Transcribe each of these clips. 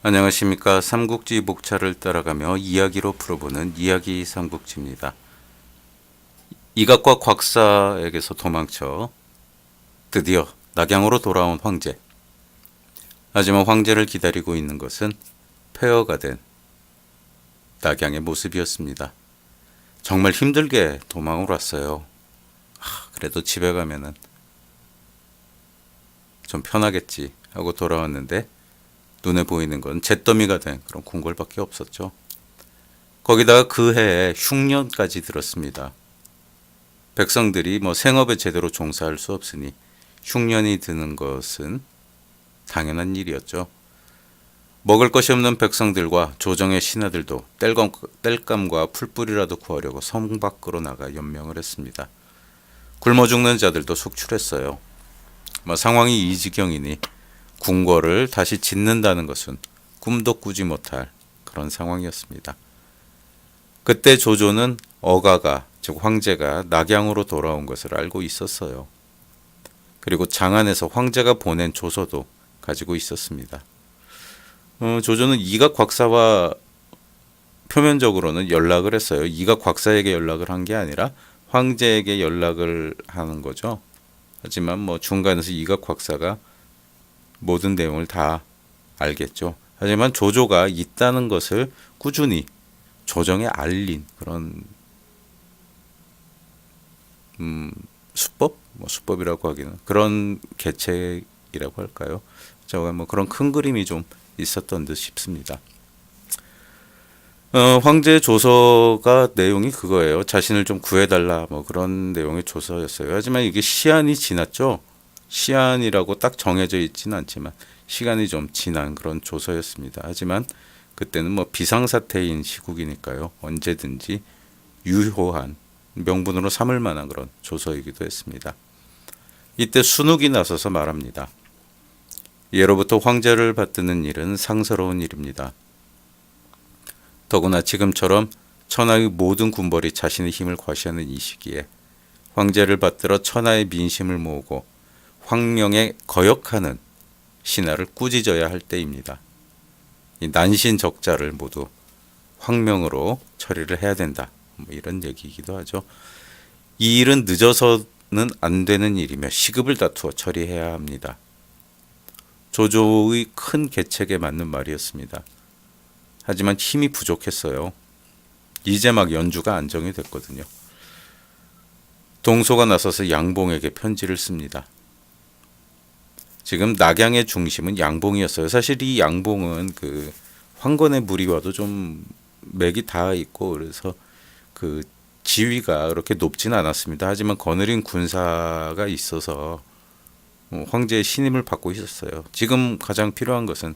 안녕하십니까. 삼국지 목차를 따라가며 이야기로 풀어보는 이야기 삼국지입니다. 이각과 곽사에게서 도망쳐 드디어 낙양으로 돌아온 황제. 하지만 황제를 기다리고 있는 것은 폐허가 된 낙양의 모습이었습니다. 정말 힘들게 도망을 왔어요. 그래도 집에 가면은 좀 편하겠지 하고 돌아왔는데 눈에 보이는 건 잿더미가 된 그런 궁궐밖에 없었죠. 거기다가 그 해에 흉년까지 들었습니다. 백성들이 생업에 제대로 종사할 수 없으니 흉년이 드는 것은 당연한 일이었죠. 먹을 것이 없는 백성들과 조정의 신하들도 땔감과 풀뿌리라도 구하려고 성 밖으로 나가 연명을 했습니다. 굶어 죽는 자들도 속출했어요. 상황이 이 지경이니 궁궐을 다시 짓는다는 것은 꿈도 꾸지 못할 그런 상황이었습니다. 그때 조조는 어가가, 즉 황제가 낙양으로 돌아온 것을 알고 있었어요. 그리고 장안에서 황제가 보낸 조서도 가지고 있었습니다. 조조는 이각 곽사와 표면적으로는 연락을 했어요. 이각 곽사에게 연락을 한 게 아니라 황제에게 연락을 하는 거죠. 하지만 중간에서 이각 곽사가 모든 내용을 다 알겠죠. 하지만 조조가 있다는 것을 꾸준히 조정에 알린 그런 수법? 수법이라고 하기는 그런 계책이라고 할까요? 제가 그런 큰 그림이 좀 있었던 듯 싶습니다. 황제 조서가 내용이 그거예요. 자신을 좀 구해달라 그런 내용의 조서였어요. 하지만 이게 시한이 지났죠. 시한이라고 딱 정해져 있지는 않지만 시간이 좀 지난 그런 조서였습니다. 하지만 그때는 비상사태인 시국이니까요. 언제든지 유효한 명분으로 삼을 만한 그런 조서이기도 했습니다. 이때 순욱이 나서서 말합니다. 예로부터 황제를 받드는 일은 상스러운 일입니다. 더구나 지금처럼 천하의 모든 군벌이 자신의 힘을 과시하는 이 시기에 황제를 받들어 천하의 민심을 모으고 황명에 거역하는 신하를 꾸짖어야 할 때입니다. 이 난신적자를 모두 황명으로 처리를 해야 된다. 이런 얘기이기도 하죠. 이 일은 늦어서는 안 되는 일이며 시급을 다투어 처리해야 합니다. 조조의 큰 계책에 맞는 말이었습니다. 하지만 힘이 부족했어요. 이제 막 연주가 안정이 됐거든요. 동소가 나서서 양봉에게 편지를 씁니다. 지금 낙양의 중심은 양봉이었어요. 사실 이 양봉은 그 황건의 무리와도 좀 맥이 닿아 있고 그래서 그 지위가 그렇게 높지는 않았습니다. 하지만 거느린 군사가 있어서 황제의 신임을 받고 있었어요. 지금 가장 필요한 것은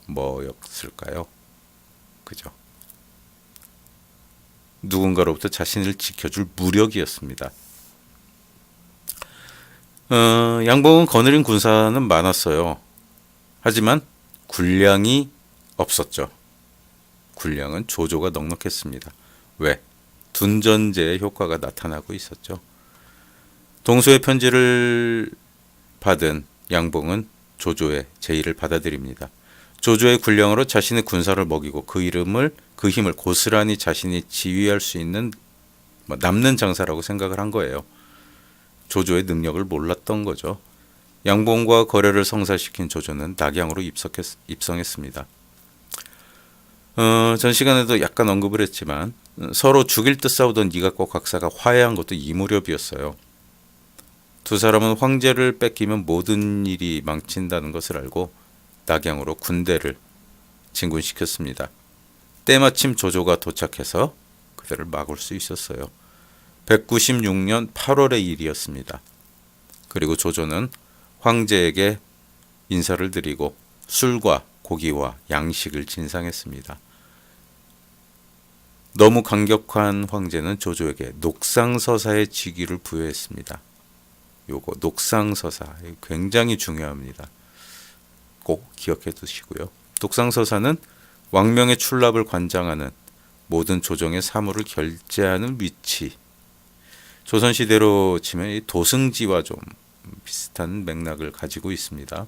뭐였을까요? 그죠? 누군가로부터 자신을 지켜줄 무력이었습니다. 양봉은 거느린 군사는 많았어요. 하지만 군량이 없었죠. 군량은 조조가 넉넉했습니다. 왜? 둔전제의 효과가 나타나고 있었죠. 동소의 편지를 받은 양봉은 조조의 제의를 받아들입니다. 조조의 군량으로 자신의 군사를 먹이고 그 힘을 고스란히 자신이 지휘할 수 있는 남는 장사라고 생각을 한 거예요. 조조의 능력을 몰랐던 거죠. 양봉과 거래를 성사시킨 조조는 낙양으로 입성했습니다. 전 시간에도 약간 언급을 했지만 서로 죽일 듯 싸우던 이각과 곽사가 화해한 것도 이 무렵이었어요. 두 사람은 황제를 뺏기면 모든 일이 망친다는 것을 알고 낙양으로 군대를 진군시켰습니다. 때마침 조조가 도착해서 그들을 막을 수 있었어요. 196년 8월의 일이었습니다. 그리고 조조는 황제에게 인사를 드리고 술과 고기와 양식을 진상했습니다. 너무 강격한 황제는 조조에게 녹상서사의 직위를 부여했습니다. 요거 녹상서사 굉장히 중요합니다. 꼭 기억해 두시고요. 녹상서사는 왕명의 출납을 관장하는 모든 조정의 사무를 결재하는 위치. 조선시대로 치면 이 도승지와 좀 비슷한 맥락을 가지고 있습니다.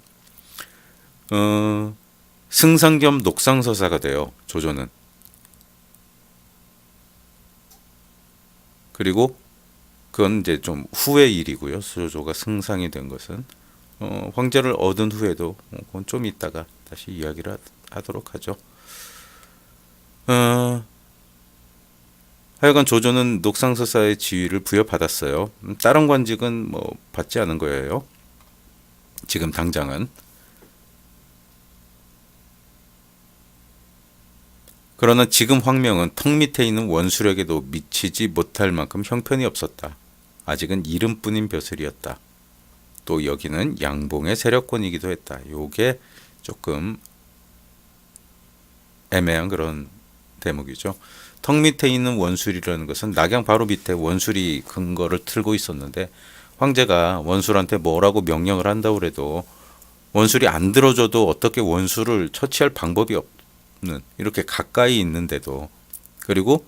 승상 겸 녹상서사가 돼요. 조조는. 그리고 그건 이제 좀 후의 일이고요. 조조가 승상이 된 것은 황제를 얻은 후에도 그건 좀 이따가 다시 이야기를 하도록 하죠. 하여간 조조는 녹상서사의 지위를 부여받았어요. 다른 관직은 뭐 받지 않은 거예요. 지금 당장은. 그러나 지금 황명은 턱 밑에 있는 원술에게도 미치지 못할 만큼 형편이 없었다. 아직은 이름뿐인 벼슬이었다. 또 여기는 양봉의 세력권이기도 했다. 요게 조금 애매한 그런 대목이죠. 턱 밑에 있는 원술이라는 것은 낙양 바로 밑에 원술이 근거를 틀고 있었는데 황제가 원술한테 뭐라고 명령을 한다고 해도 원술이 안 들어줘도 어떻게 원술을 처치할 방법이 없는 이렇게 가까이 있는데도 그리고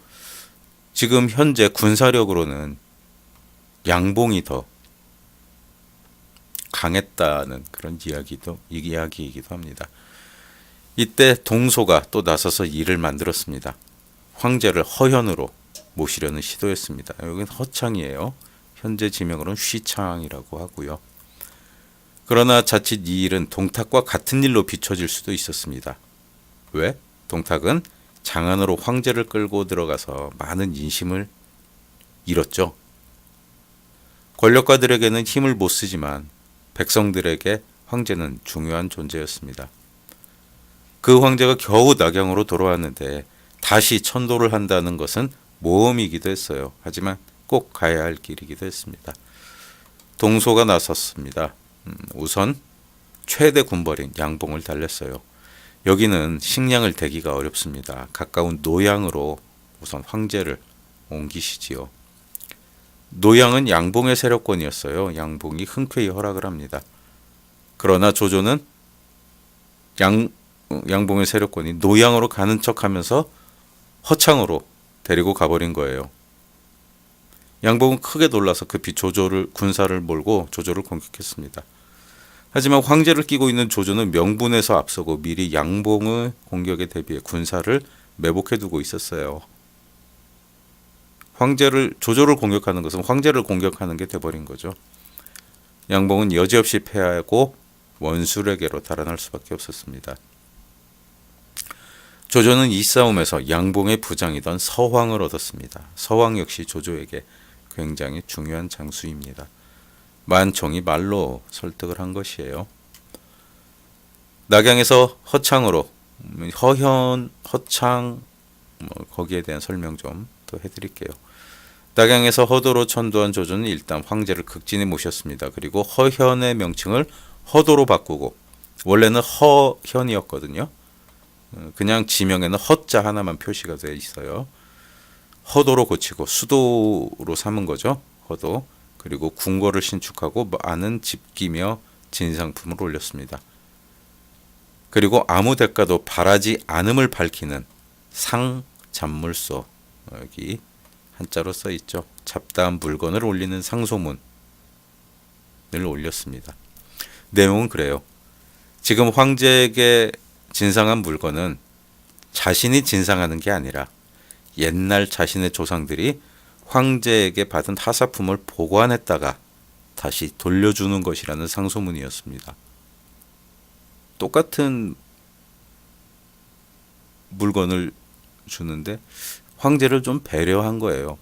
지금 현재 군사력으로는 양봉이 더 강했다는 그런 이야기이기도 합니다. 이때 동소가 또 나서서 일을 만들었습니다. 황제를 허현으로 모시려는 시도였습니다. 여기는 허창이에요. 현재 지명으로는 쉬창이라고 하고요. 그러나 자칫 이 일은 동탁과 같은 일로 비춰질 수도 있었습니다. 왜? 동탁은 장안으로 황제를 끌고 들어가서 많은 인심을 잃었죠. 권력가들에게는 힘을 못 쓰지만 백성들에게 황제는 중요한 존재였습니다. 그 황제가 겨우 낙양으로 돌아왔는데 다시 천도를 한다는 것은 모험이기도 했어요. 하지만 꼭 가야 할 길이기도 했습니다. 동소가 나섰습니다. 우선 최대 군벌인 양봉을 달랬어요. 여기는 식량을 대기가 어렵습니다. 가까운 노양으로 우선 황제를 옮기시지요. 노양은 양봉의 세력권이었어요. 양봉이 흔쾌히 허락을 합니다. 그러나 조조는 양봉의 세력권이 노양으로 가는 척하면서 허창으로 데리고 가버린 거예요. 양봉은 크게 놀라서 급히 군사를 몰고 조조를 공격했습니다. 하지만 황제를 끼고 있는 조조는 명분에서 앞서고 미리 양봉의 공격에 대비해 군사를 매복해두고 있었어요. 조조를 공격하는 것은 황제를 공격하는 게 돼버린 거죠. 양봉은 여지없이 패하고 원술에게로 달아날 수밖에 없었습니다. 조조는 이 싸움에서 양봉의 부장이던 서황을 얻었습니다. 서황 역시 조조에게 굉장히 중요한 장수입니다. 만총이 말로 설득을 한 것이에요. 낙양에서 허창으로 허창 거기에 대한 설명 좀 더 해드릴게요. 낙양에서 허도로 천도한 조조는 일단 황제를 극진히 모셨습니다. 그리고 허현의 명칭을 허도로 바꾸고 원래는 허현이었거든요. 그냥 지명에는 허자 하나만 표시가 되어 있어요. 허도로 고치고 수도로 삼은 거죠. 허도. 그리고 궁궐을 신축하고 많은 집기며 진상품을 올렸습니다. 그리고 아무 대가도 바라지 않음을 밝히는 상잡물소, 여기 한자로 써 있죠. 잡다한 물건을 올리는 상소문을 올렸습니다. 내용은 그래요. 지금 황제에게 진상한 물건은 자신이 진상하는 게 아니라 옛날 자신의 조상들이 황제에게 받은 하사품을 보관했다가 다시 돌려주는 것이라는 상소문이었습니다. 똑같은 물건을 주는데 황제를 좀 배려한 거예요.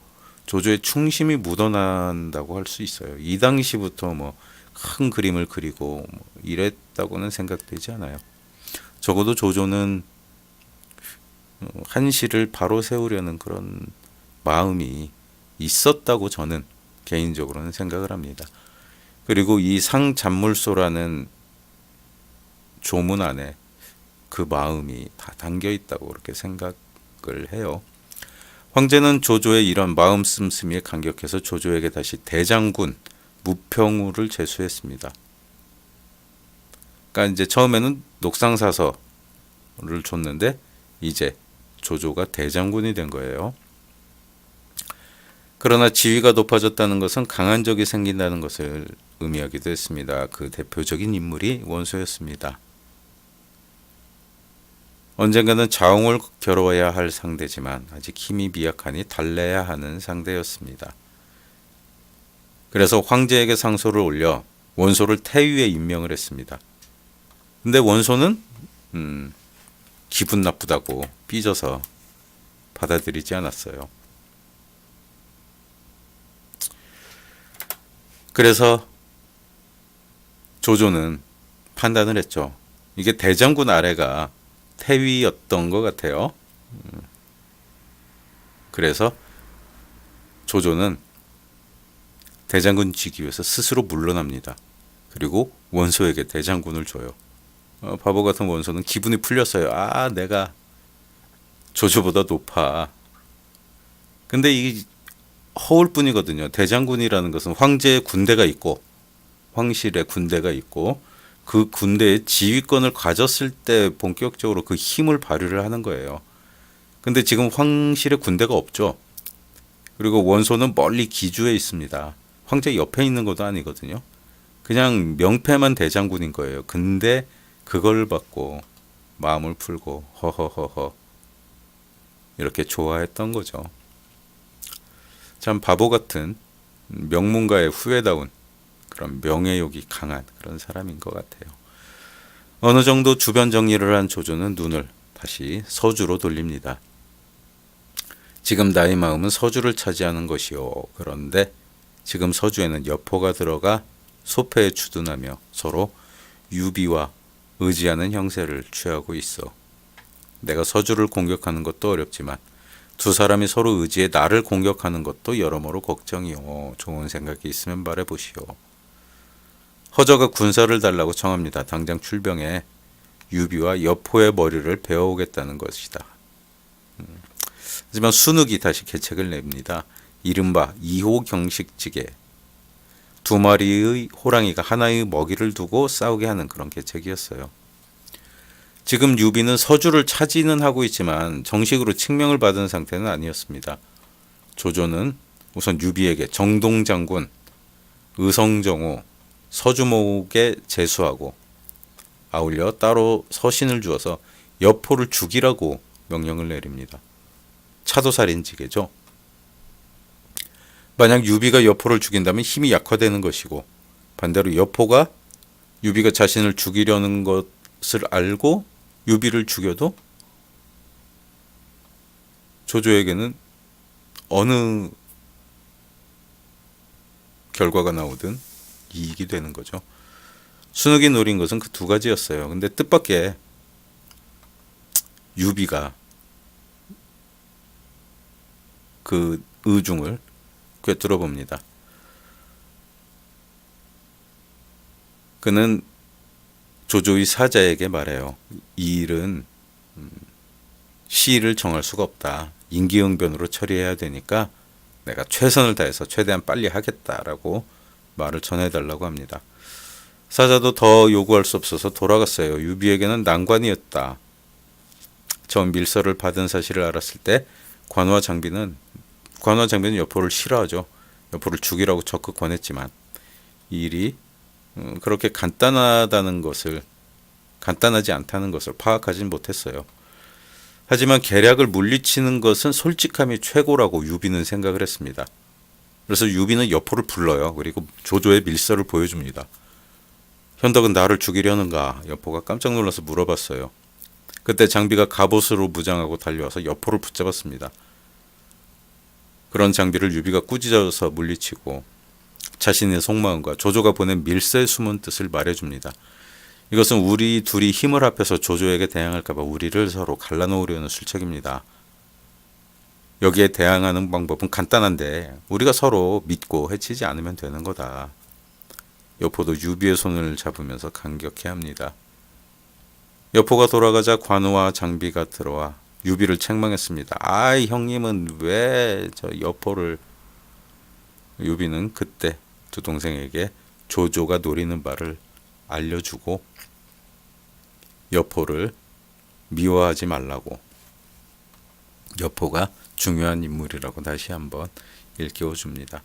조조의 충심이 묻어난다고 할 수 있어요. 이 당시부터 뭐 큰 그림을 그리고 이랬다고는 생각되지 않아요. 적어도 조조는 한시를 바로 세우려는 그런 마음이 있었다고 저는 개인적으로는 생각을 합니다. 그리고 이 상잡물소라는 조문 안에 그 마음이 다 담겨 있다고 그렇게 생각을 해요. 황제는 조조의 이런 마음 씀씀이에 감격해서 조조에게 다시 대장군 무평우를 제수했습니다. 그러니까 이제 처음에는 녹상사서를 줬는데 이제 조조가 대장군이 된 거예요. 그러나 지위가 높아졌다는 것은 강한 적이 생긴다는 것을 의미하기도 했습니다. 그 대표적인 인물이 원소였습니다. 언젠가는 자웅을 겨뤄야 할 상대지만 아직 힘이 미약하니 달래야 하는 상대였습니다. 그래서 황제에게 상소를 올려 원소를 태위에 임명을 했습니다. 근데 원소는 기분 나쁘다고 삐져서 받아들이지 않았어요. 그래서 조조는 판단을 했죠. 이게 대장군 아래가 태위였던 것 같아요. 그래서 조조는 대장군 지기 위해서 스스로 물러납니다. 그리고 원소에게 대장군을 줘요. 바보 같은 원소는 기분이 풀렸어요. 아, 내가 조조보다 높아. 근데 이 허울 뿐이거든요. 대장군이라는 것은 황제의 군대가 있고 황실의 군대가 있고 그 군대의 지휘권을 가졌을 때 본격적으로 그 힘을 발휘를 하는 거예요. 근데 지금 황실의 군대가 없죠. 그리고 원소는 멀리 기주에 있습니다. 황제 옆에 있는 것도 아니거든요. 그냥 명패만 대장군인 거예요. 근데 그걸 받고 마음을 풀고 허허허허 이렇게 좋아했던 거죠. 참 바보 같은 명문가의 후회다운 그런 명예욕이 강한 그런 사람인 것 같아요. 어느 정도 주변 정리를 한 조조는 눈을 다시 서주로 돌립니다. 지금 나의 마음은 서주를 차지하는 것이요. 그런데 지금 서주에는 여포가 들어가 소패에 주둔하며 서로 유비와 의지하는 형세를 취하고 있어. 내가 서주를 공격하는 것도 어렵지만 두 사람이 서로 의지해 나를 공격하는 것도 여러모로 걱정이요. 좋은 생각이 있으면 말해보시오. 허저가 군사를 달라고 청합니다. 당장 출병해 유비와 여포의 머리를 베어오겠다는 것이다. 하지만 순욱이 다시 계책을 냅니다. 이른바 2호 경식지계. 두 마리의 호랑이가 하나의 먹이를 두고 싸우게 하는 그런 계책이었어요. 지금 유비는 서주를 차지는 하고 있지만 정식으로 칙명을 받은 상태는 아니었습니다. 조조는 우선 유비에게 정동장군, 의성정호, 서주목에 제수하고 아울러 따로 서신을 주어서 여포를 죽이라고 명령을 내립니다. 차도살인지계죠. 만약 유비가 여포를 죽인다면 힘이 약화되는 것이고 반대로 여포가 유비가 자신을 죽이려는 것을 알고 유비를 죽여도 조조에게는 어느 결과가 나오든 이익이 되는 거죠. 순욱이 노린 것은 그 두 가지였어요. 근데 뜻밖의 유비가 그 의중을 꿰뚫어 봅니다. 그는 조조의 사자에게 말해요. 이 일은 시일을 정할 수가 없다. 임기응변으로 처리해야 되니까 내가 최선을 다해서 최대한 빨리 하겠다라고 말을 전해달라고 합니다. 사자도 더 요구할 수 없어서 돌아갔어요. 유비에게는 난관이었다. 처음 밀서를 받은 사실을 알았을 때 관우와 장비는 여포를 싫어하죠. 여포를 죽이라고 적극 권했지만 이 일이 그렇게 간단하지 않다는 것을 파악하진 못했어요. 하지만 계략을 물리치는 것은 솔직함이 최고라고 유비는 생각을 했습니다. 그래서 유비는 여포를 불러요. 그리고 조조의 밀서를 보여줍니다. 현덕은 나를 죽이려는가? 여포가 깜짝 놀라서 물어봤어요. 그때 장비가 갑옷으로 무장하고 달려와서 여포를 붙잡았습니다. 그런 장비를 유비가 꾸짖어서 물리치고 자신의 속마음과 조조가 보낸 밀서의 숨은 뜻을 말해줍니다. 이것은 우리 둘이 힘을 합해서 조조에게 대항할까봐 우리를 서로 갈라놓으려는 술책입니다. 여기에 대항하는 방법은 간단한데 우리가 서로 믿고 해치지 않으면 되는 거다. 여포도 유비의 손을 잡으면서 감격해합니다. 여포가 돌아가자 관우와 장비가 들어와 유비를 책망했습니다. 아이 형님은 왜 저 여포를. 유비는 그때 두 동생에게 조조가 노리는 바를 알려주고 여포를 미워하지 말라고, 여포가 중요한 인물이라고 다시 한번 일깨워줍니다.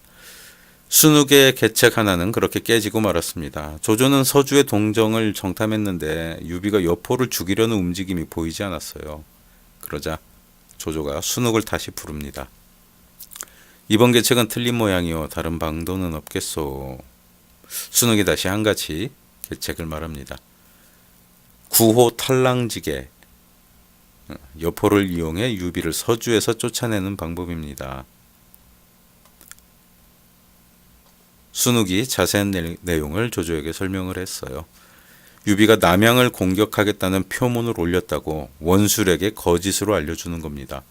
순욱의 계책 하나는 그렇게 깨지고 말았습니다. 조조는 서주의 동정을 정탐했는데 유비가 여포를 죽이려는 움직임이 보이지 않았어요. 그러자 조조가 순욱을 다시 부릅니다. 이번 계책은 틀린 모양이요. 다른 방도는 없겠소. 순욱이 다시 한 가지 계책을 말합니다. 구호 탈랑지계. 여포를 이용해 유비를 서주에서 쫓아내는 방법입니다. 순욱이 자세한 내용을 조조에게 설명을 했어요. 유비가 남양을 공격하겠다는 표문을 올렸다고 원술에게 거짓으로 알려주는 겁니다.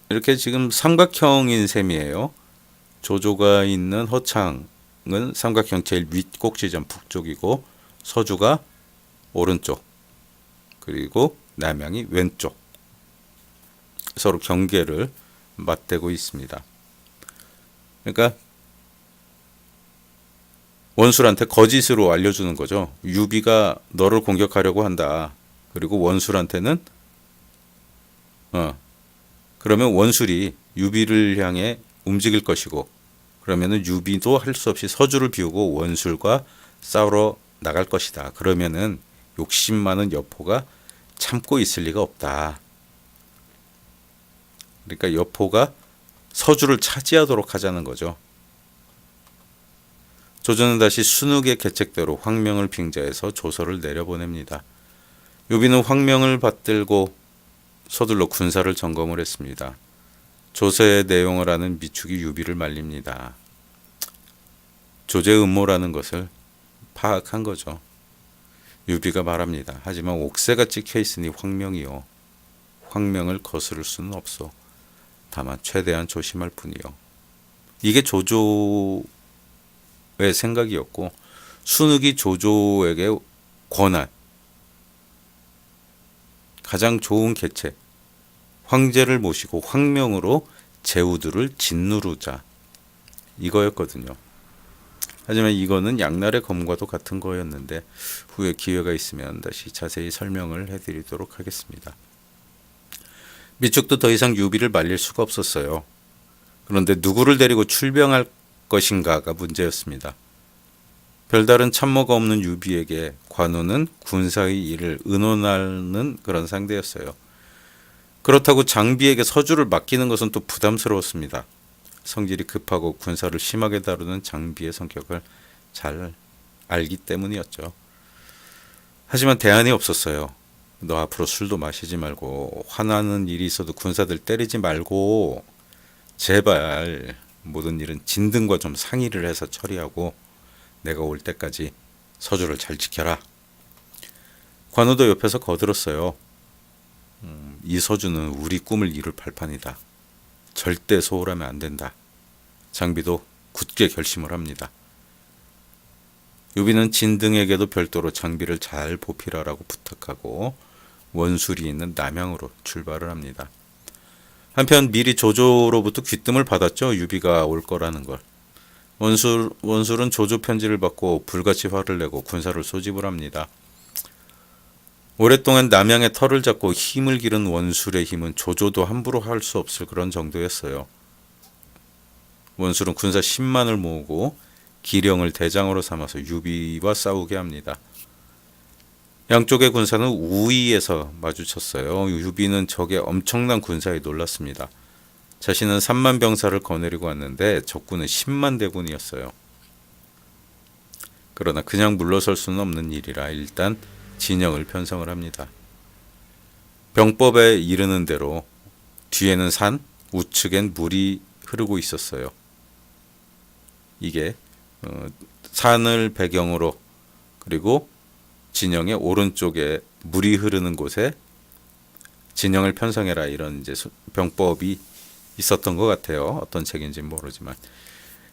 이렇게 지금 삼각형인 셈이에요. 조조가 있는 허창은 삼각형 제일 윗꼭지점 북쪽이고 서주가 오른쪽 그리고 남양이 왼쪽 서로 경계를 맞대고 있습니다. 그러니까 원술한테 거짓으로 알려주는 거죠. 유비가 너를 공격하려고 한다. 그리고 원술한테는 그러면 원술이 유비를 향해 움직일 것이고 그러면은 유비도 할 수 없이 서주를 비우고 원술과 싸우러 나갈 것이다. 그러면은 욕심 많은 여포가 참고 있을 리가 없다. 그러니까 여포가 서주를 차지하도록 하자는 거죠. 조조는 다시 순욱의 계책대로 황명을 빙자해서 조서를 내려보냅니다. 유비는 황명을 받들고 서둘러 군사를 점검을 했습니다. 조서의 내용을 아는 미축이 유비를 말립니다. 조제의 음모라는 것을 파악한 거죠. 유비가 말합니다. 하지만 옥새가 찍혀 있으니 황명이요. 황명을 거스를 수는 없어. 다만 최대한 조심할 뿐이요. 이게 조조의 생각이었고 순욱이 조조에게 권한 가장 좋은 계책 황제를 모시고 황명으로 제우들을 짓누르자 이거였거든요. 하지만 이거는 양날의 검과도 같은 거였는데 후에 기회가 있으면 다시 자세히 설명을 해드리도록 하겠습니다. 미축도 더 이상 유비를 말릴 수가 없었어요. 그런데 누구를 데리고 출병할 것인가가 문제였습니다. 별다른 참모가 없는 유비에게 관우는 군사의 일을 의논하는 그런 상대였어요. 그렇다고 장비에게 서주를 맡기는 것은 또 부담스러웠습니다. 성질이 급하고 군사를 심하게 다루는 장비의 성격을 잘 알기 때문이었죠. 하지만 대안이 없었어요. 너 앞으로 술도 마시지 말고 화나는 일이 있어도 군사들 때리지 말고 제발 모든 일은 진등과 좀 상의를 해서 처리하고 내가 올 때까지 서주를 잘 지켜라. 관우도 옆에서 거들었어요. 이 서주는 우리 꿈을 이룰 발판이다. 절대 소홀하면 안 된다. 장비도 굳게 결심을 합니다. 유비는 진등에게도 별도로 장비를 잘 보필하라고 부탁하고 원술이 있는 남양으로 출발을 합니다. 한편 미리 조조로부터 귀뜸을 받았죠. 유비가 올 거라는 걸. 원술은 조조 편지를 받고 불같이 화를 내고 군사를 소집을 합니다. 오랫동안 남양의 털을 잡고 힘을 기른 원술의 힘은 조조도 함부로 할 수 없을 그런 정도였어요. 원술은 군사 10만을 모으고 기령을 대장으로 삼아서 유비와 싸우게 합니다. 양쪽의 군사는 우위에서 마주쳤어요. 유비는 적의 엄청난 군사에 놀랐습니다. 자신은 3만 병사를 거느리고 왔는데 적군은 10만 대군이었어요. 그러나 그냥 물러설 수는 없는 일이라 일단 진영을 편성을 합니다. 병법에 이르는 대로 뒤에는 산, 우측엔 물이 흐르고 있었어요. 이게 산을 배경으로 그리고 진영의 오른쪽에 물이 흐르는 곳에 진영을 편성해라 이런 이제 병법이 있었던 것 같아요. 어떤 책인지는 모르지만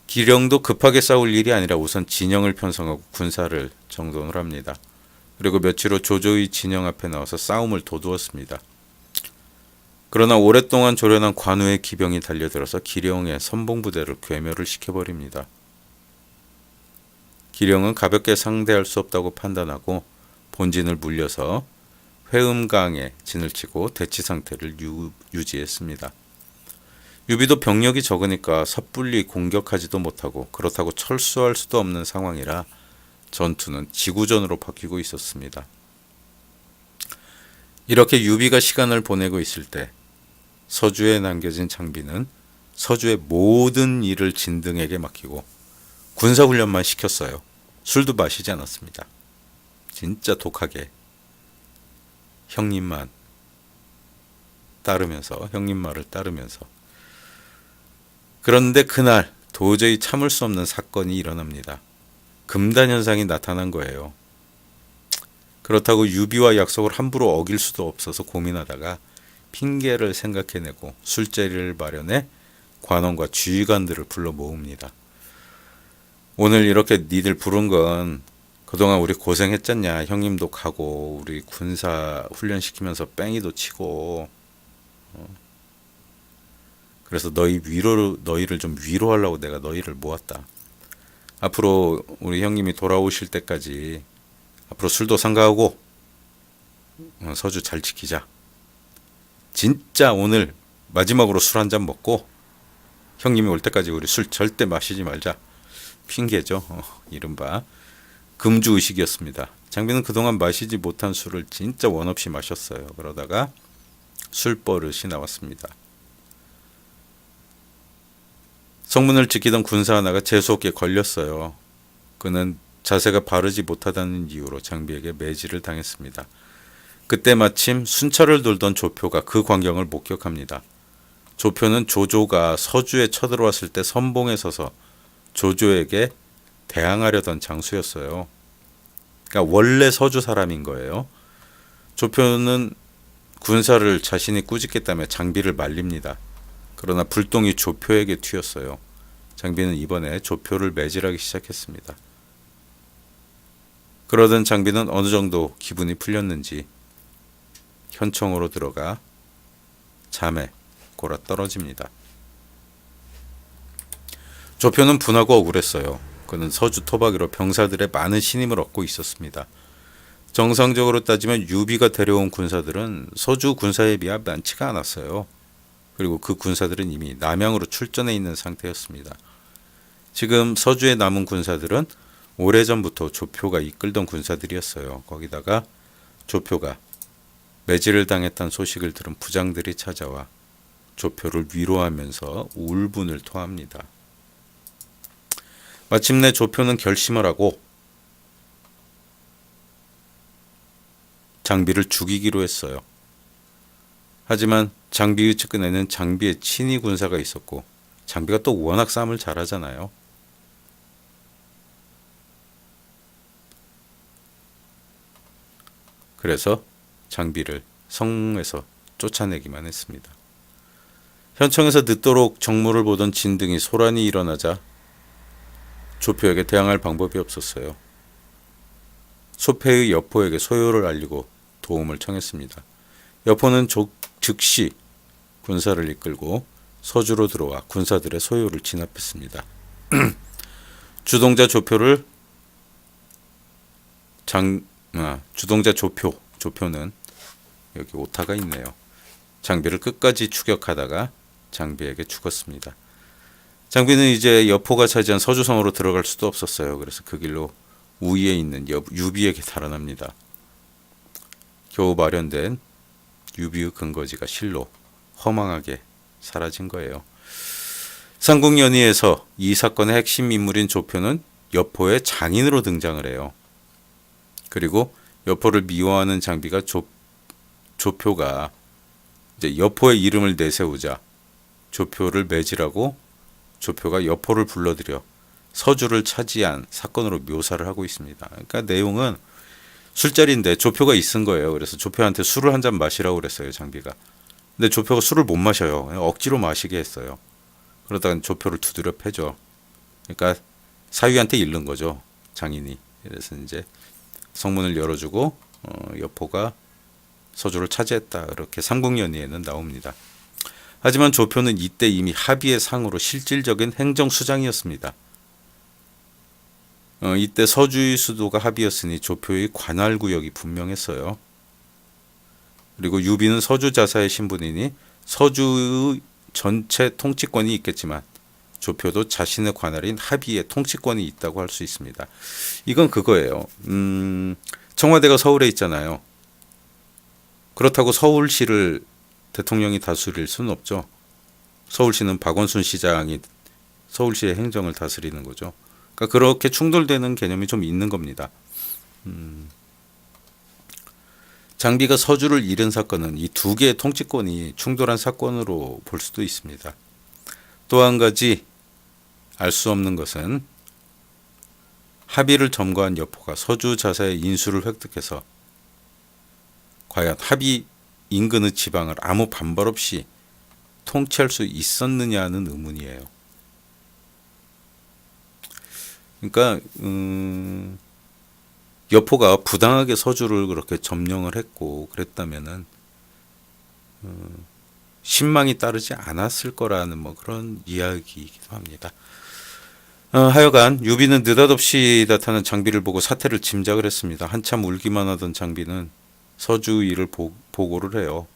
기령도 급하게 싸울 일이 아니라 우선 진영을 편성하고 군사를 정돈을 합니다. 그리고 며칠 후 조조의 진영 앞에 나와서 싸움을 도두었습니다. 그러나 오랫동안 조련한 관우의 기병이 달려들어서 기령의 선봉부대를 괴멸을 시켜버립니다. 기령은 가볍게 상대할 수 없다고 판단하고 본진을 물려서 회음강에 진을 치고 대치 상태를 유지했습니다. 유비도 병력이 적으니까 섣불리 공격하지도 못하고 그렇다고 철수할 수도 없는 상황이라 전투는 지구전으로 바뀌고 있었습니다. 이렇게 유비가 시간을 보내고 있을 때 서주에 남겨진 장비는 서주의 모든 일을 진등에게 맡기고 군사훈련만 시켰어요. 술도 마시지 않았습니다. 진짜 독하게 형님 말을 따르면서. 그런데 그날 도저히 참을 수 없는 사건이 일어납니다. 금단현상이 나타난 거예요. 그렇다고 유비와 약속을 함부로 어길 수도 없어서 고민하다가 핑계를 생각해내고 술자리를 마련해 관원과 지휘관들을 불러 모읍니다. 오늘 이렇게 니들 부른 건 그동안 우리 고생했잖냐. 형님도 가고 우리 군사 훈련시키면서 뺑이도 치고 그래서 너희를 좀 위로하려고 내가 너희를 모았다. 앞으로 우리 형님이 돌아오실 때까지 앞으로 술도 삼가하고 서주 잘 지키자. 진짜 오늘 마지막으로 술 한잔 먹고 형님이 올 때까지 우리 술 절대 마시지 말자. 핑계죠. 이른바 금주의식이었습니다. 장비는 그동안 마시지 못한 술을 진짜 원없이 마셨어요. 그러다가 술버릇이 나왔습니다. 성문을 지키던 군사 하나가 재수없게 걸렸어요. 그는 자세가 바르지 못하다는 이유로 장비에게 매질을 당했습니다. 그때 마침 순찰을 돌던 조표가 그 광경을 목격합니다. 조표는 조조가 서주에 쳐들어왔을 때 선봉에 서서 조조에게 대항하려던 장수였어요. 그러니까 원래 서주 사람인 거예요. 조표는 군사를 자신이 꾸짖겠다며 장비를 말립니다. 그러나 불똥이 조표에게 튀었어요. 장비는 이번에 조표를 매질하기 시작했습니다. 그러던 장비는 어느 정도 기분이 풀렸는지 현청으로 들어가 잠에 골아 떨어집니다. 조표는 분하고 억울했어요. 그는 서주 토박이로 병사들의 많은 신임을 얻고 있었습니다. 정상적으로 따지면 유비가 데려온 군사들은 서주 군사에 비해 많지가 않았어요. 그리고 그 군사들은 이미 남양으로 출전해 있는 상태였습니다. 지금 서주에 남은 군사들은 오래전부터 조표가 이끌던 군사들이었어요. 거기다가 조표가 매질을 당했다는 소식을 들은 부장들이 찾아와 조표를 위로하면서 울분을 토합니다. 마침내 조표는 결심을 하고 장비를 죽이기로 했어요. 하지만 장비의 측근에는 장비의 친위 군사가 있었고 장비가 또 워낙 싸움을 잘하잖아요. 그래서 장비를 성에서 쫓아내기만 했습니다. 현청에서 늦도록 정무를 보던 진등이 소란이 일어나자 조표에게 대항할 방법이 없었어요. 소패의 여포에게 소요를 알리고 도움을 청했습니다. 여포는 즉시 군사를 이끌고 서주로 들어와 군사들의 소요를 진압했습니다. 주동자 조표는 여기 오타가 있네요. 장비를 끝까지 추격하다가 장비에게 죽었습니다. 장비는 이제 여포가 차지한 서주성으로 들어갈 수도 없었어요. 그래서 그 길로 우위에 있는 유비에게 달아납니다. 겨우 마련된 유비의 근거지가 실로 허망하게 사라진 거예요. 삼국연의에서 이 사건의 핵심 인물인 조표는 여포의 장인으로 등장을 해요. 그리고 여포를 미워하는 장비가 조표가 이제 여포의 이름을 내세우자 조표를 매질하고 조표가 여포를 불러들여 서주를 차지한 사건으로 묘사를 하고 있습니다. 그러니까 내용은 술자리인데 조표가 있은 거예요. 그래서 조표한테 술을 한 잔 마시라고 그랬어요, 장비가. 근데 조표가 술을 못 마셔요. 억지로 마시게 했어요. 그러다가 조표를 두드려 패죠. 그러니까 사위한테 잃는 거죠, 장인이. 그래서 이제 성문을 열어주고 여포가 서주를 차지했다. 이렇게 삼국연의에는 나옵니다. 하지만 조표는 이때 이미 합의의 상으로 실질적인 행정수장이었습니다. 이때 서주의 수도가 합의였으니 조표의 관할구역이 분명했어요. 그리고 유비는 서주 자사의 신분이니 서주의 전체 통치권이 있겠지만 조표도 자신의 관할인 합의의 통치권이 있다고 할 수 있습니다. 이건 그거예요. 청와대가 서울에 있잖아요. 그렇다고 서울시를 대통령이 다스릴 수는 없죠. 서울시는 박원순 시장이 서울시의 행정을 다스리는 거죠. 그러니까 그렇게 충돌되는 개념이 좀 있는 겁니다. 장비가 서주를 잃은 사건은 이 두 개의 통치권이 충돌한 사건으로 볼 수도 있습니다. 또 한 가지 알 수 없는 것은 합의를 점거한 여포가 서주 자사의 인수를 획득해서 과연 합의 인근의 지방을 아무 반발 없이 통치할 수 있었느냐는 의문이에요. 그러니까 여포가 부당하게 서주를 그렇게 점령을 했고 그랬다면은 신망이 따르지 않았을 거라는 뭐 그런 이야기이기도 합니다. 하여간 유비는 느닷없이 나타난 장비를 보고 사태를 짐작을 했습니다. 한참 울기만 하던 장비는 서주 일을 보고를 해요.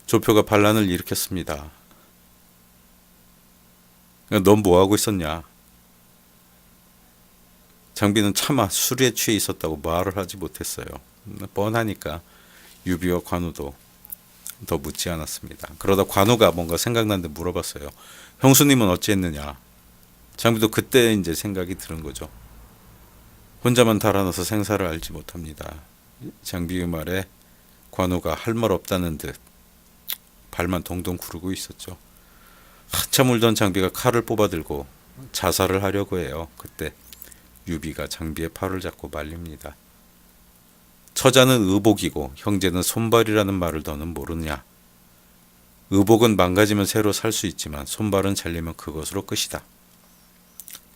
조표가 반란을 일으켰습니다. 넌 뭐하고 있었냐? 장비는 차마 술에 취해 있었다고 말을 하지 못했어요. 뻔하니까 유비와 관우도 더 묻지 않았습니다. 그러다 관우가 뭔가 생각난 듯 물어봤어요. 형수님은 어찌했느냐? 장비도 그때 이제 생각이 드는 거죠. 혼자만 달아나서 생사를 알지 못합니다. 장비의 말에 관우가 할 말 없다는 듯 발만 동동 구르고 있었죠. 한참 울던 장비가 칼을 뽑아들고 자살을 하려고 해요. 그때 유비가 장비의 팔을 잡고 말립니다. 처자는 의복이고 형제는 손발이라는 말을 너는 모르냐. 의복은 망가지면 새로 살 수 있지만 손발은 잘리면 그것으로 끝이다.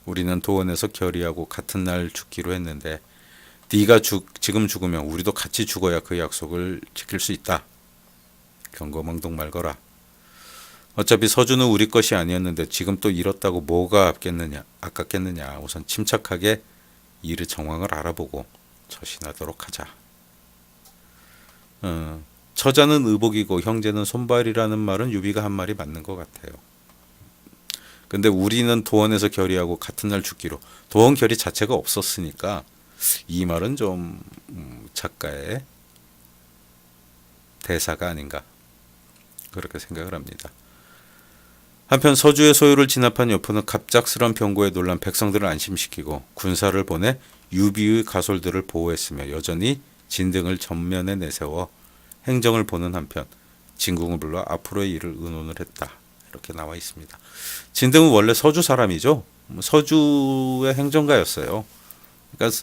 우리는 도원에서 결의하고 같은 날 죽기로 했는데 네가 지금 죽으면 우리도 같이 죽어야 그 약속을 지킬 수 있다. 경거망동 말거라. 어차피 서주는 우리 것이 아니었는데 지금 또 잃었다고 뭐가 아깝겠느냐. 우선 침착하게 일의 정황을 알아보고 처신하도록 하자. 처자는 의복이고 형제는 손발이라는 말은 유비가 한 말이 맞는 것 같아요. 근데 우리는 도원에서 결의하고 같은 날 죽기로. 도원 결의 자체가 없었으니까 이 말은 좀 작가의 대사가 아닌가 그렇게 생각을 합니다. 한편 서주의 소유를 진압한 여포는 갑작스런 병고에 놀란 백성들을 안심시키고 군사를 보내 유비의 가솔들을 보호했으며 여전히 진등을 전면에 내세워 행정을 보는 한편 진궁을 불러 앞으로의 일을 의논을 했다. 이렇게 나와 있습니다. 진등은 원래 서주 사람이죠. 서주의 행정가였어요. 그러니까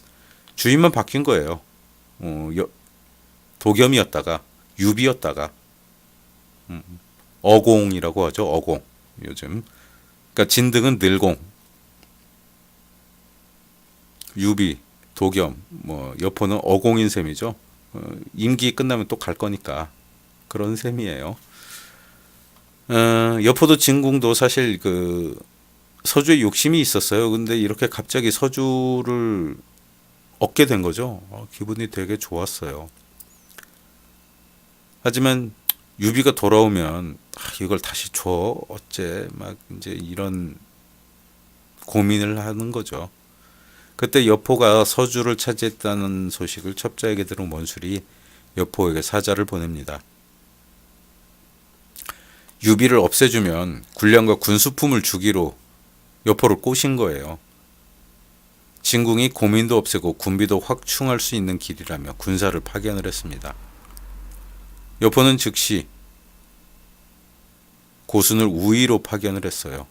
주인만 바뀐 거예요. 도겸이었다가 유비였다가 어공이라고 하죠. 어공. 요즘. 그러니까 진등은 늘공. 유비, 도겸, 뭐 여포는 어공인 셈이죠. 임기 끝나면 또 갈 거니까 그런 셈이에요. 여포도 진궁도 사실 그 서주에 욕심이 있었어요. 근데 이렇게 갑자기 서주를 얻게 된 거죠. 기분이 되게 좋았어요. 하지만 유비가 돌아오면 이걸 다시 줘 어째 막 이제 이런 고민을 하는 거죠. 그때 여포가 서주를 차지했다는 소식을 첩자에게 들은 원술이 여포에게 사자를 보냅니다. 유비를 없애주면 군량과 군수품을 주기로 여포를 꼬신 거예요. 진궁이 고민도 없애고 군비도 확충할 수 있는 길이라며 군사를 파견을 했습니다. 여포는 즉시 고순을 우위로 파견을 했어요.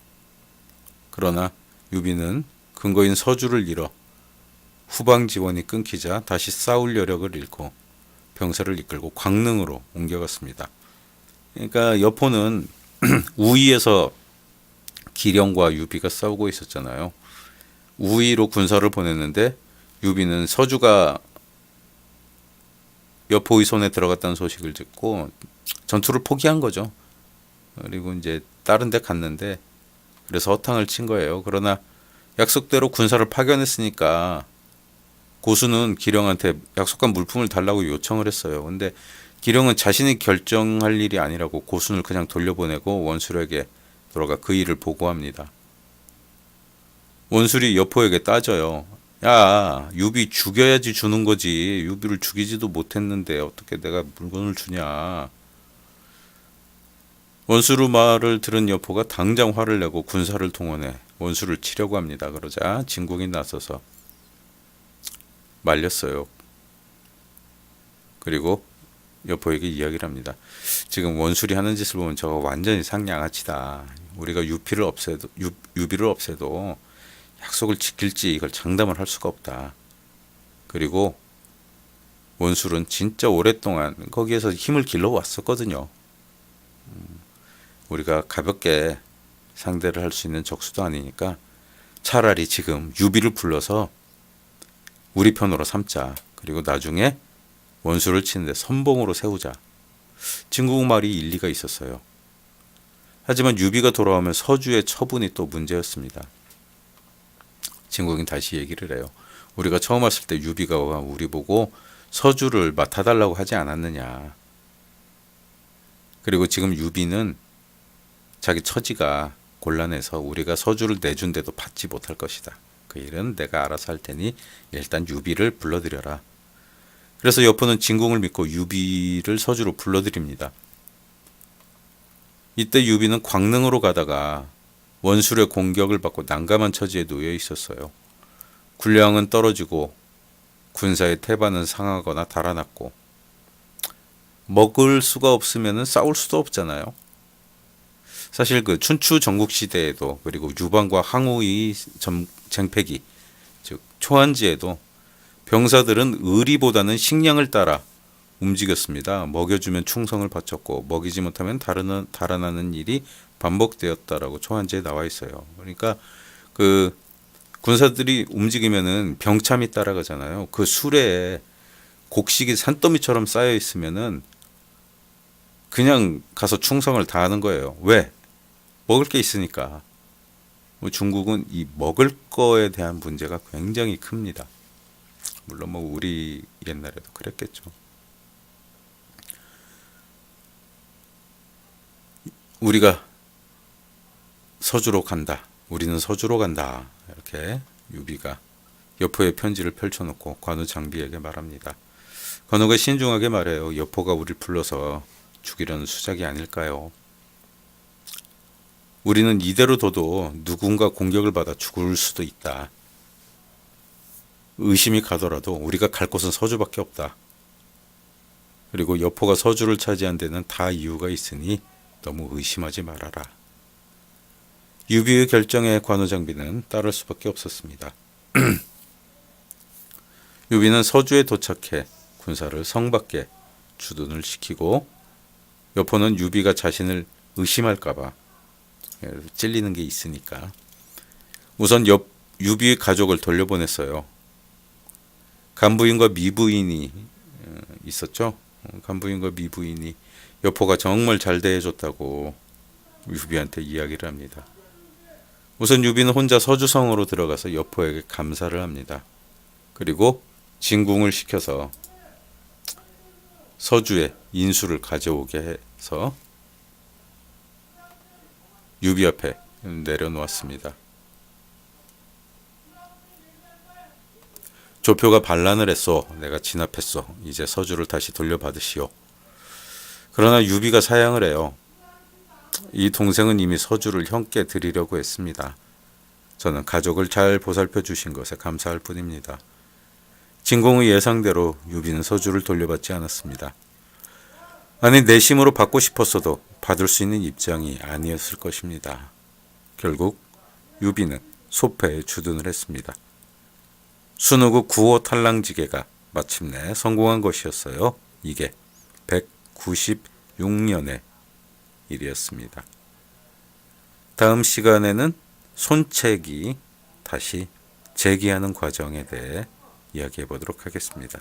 그러나 유비는 근거인 서주를 잃어 후방 지원이 끊기자 다시 싸울 여력을 잃고 병사를 이끌고 광릉으로 옮겨갔습니다. 그러니까 여포는 우위에서 기령과 유비가 싸우고 있었잖아요. 우위로 군사를 보냈는데 유비는 서주가 여포의 손에 들어갔다는 소식을 듣고 전투를 포기한 거죠. 그리고 이제 다른 데 갔는데 그래서 허탕을 친 거예요. 그러나 약속대로 군사를 파견했으니까 고수는 기령한테 약속한 물품을 달라고 요청을 했어요. 근데 기령은 자신이 결정할 일이 아니라고 고순을 그냥 돌려보내고 원술에게 돌아가 그 일을 보고합니다. 원술이 여포에게 따져요. 야, 유비 죽여야지 주는 거지. 유비를 죽이지도 못했는데 어떻게 내가 물건을 주냐. 원수의 말을 들은 여포가 당장 화를 내고 군사를 동원해 원수를 치려고 합니다. 그러자 진국이 나서서 말렸어요. 그리고 여포에게 이야기를 합니다. 지금 원술이 하는 짓을 보면 저거 완전히 상냥아치다. 우리가 유비를 없애도 약속을 지킬지 이걸 장담을 할 수가 없다. 그리고 원술은 진짜 오랫동안 거기에서 힘을 길러왔었거든요. 우리가 가볍게 상대를 할 수 있는 적수도 아니니까 차라리 지금 유비를 불러서 우리 편으로 삼자. 그리고 나중에 원수를 치는데 선봉으로 세우자. 진국 말이 일리가 있었어요. 하지만 유비가 돌아오면 서주의 처분이 또 문제였습니다. 진국이 다시 얘기를 해요. 우리가 처음 왔을 때 유비가 우리 보고 서주를 맡아달라고 하지 않았느냐. 그리고 지금 유비는 자기 처지가 곤란해서 우리가 서주를 내준데도 받지 못할 것이다. 그 일은 내가 알아서 할 테니 일단 유비를 불러들여라. 그래서 여포는 진궁을 믿고 유비를 서주로 불러들입니다. 이때 유비는 광릉으로 가다가 원술의 공격을 받고 난감한 처지에 놓여 있었어요. 군량은 떨어지고 군사의 태반은 상하거나 달아났고 먹을 수가 없으면 싸울 수도 없잖아요. 사실 그 춘추 전국 시대에도 그리고 유방과 항우의 쟁패기 즉 초한지에도 병사들은 의리보다는 식량을 따라 움직였습니다. 먹여주면 충성을 바쳤고 먹이지 못하면 달아나는 일이 반복되었다라고 초한지에 나와 있어요. 그러니까 그 군사들이 움직이면은 병참이 따라가잖아요. 그 수레에 곡식이 산더미처럼 쌓여 있으면은 그냥 가서 충성을 다하는 거예요. 왜? 먹을 게 있으니까. 중국은 이 먹을 거에 대한 문제가 굉장히 큽니다. 물론 뭐 우리 옛날에도 그랬겠죠. 우리가 서주로 간다. 우리는 서주로 간다. 이렇게 유비가 여포의 편지를 펼쳐놓고 관우 장비에게 말합니다. 관우가 신중하게 말해요. 여포가 우리를 불러서 죽이려는 수작이 아닐까요? 우리는 이대로 둬도 누군가 공격을 받아 죽을 수도 있다. 의심이 가더라도 우리가 갈 곳은 서주밖에 없다. 그리고 여포가 서주를 차지한 데는 다 이유가 있으니 너무 의심하지 말아라. 유비의 결정에 관우장비는 따를 수밖에 없었습니다. 유비는 서주에 도착해 군사를 성 밖에 주둔을 시키고 여포는 유비가 자신을 의심할까봐 찔리는 게 있으니까 우선 유비의 가족을 돌려보냈어요. 간부인과 미부인이 있었죠. 간부인과 미부인이 여포가 정말 잘 대해줬다고 유비한테 이야기를 합니다. 우선 유비는 혼자 서주성으로 들어가서 여포에게 감사를 합니다. 그리고 진궁을 시켜서 서주에 인수를 가져오게 해서 유비 앞에 내려놓았습니다. 조표가 반란을 했소. 내가 진압했소. 이제 서주를 다시 돌려받으시오. 그러나 유비가 사양을 해요. 이 동생은 이미 서주를 형께 드리려고 했습니다. 저는 가족을 잘 보살펴 주신 것에 감사할 뿐입니다. 진공의 예상대로 유비는 서주를 돌려받지 않았습니다. 아니 내심으로 받고 싶었어도 받을 수 있는 입장이 아니었을 것입니다. 결국 유비는 소패에 주둔을 했습니다. 순후국 9호 탈랑지계가 마침내 성공한 것이었어요. 이게 196년의 일이었습니다. 다음 시간에는 손책이 다시 재기하는 과정에 대해 이야기해 보도록 하겠습니다.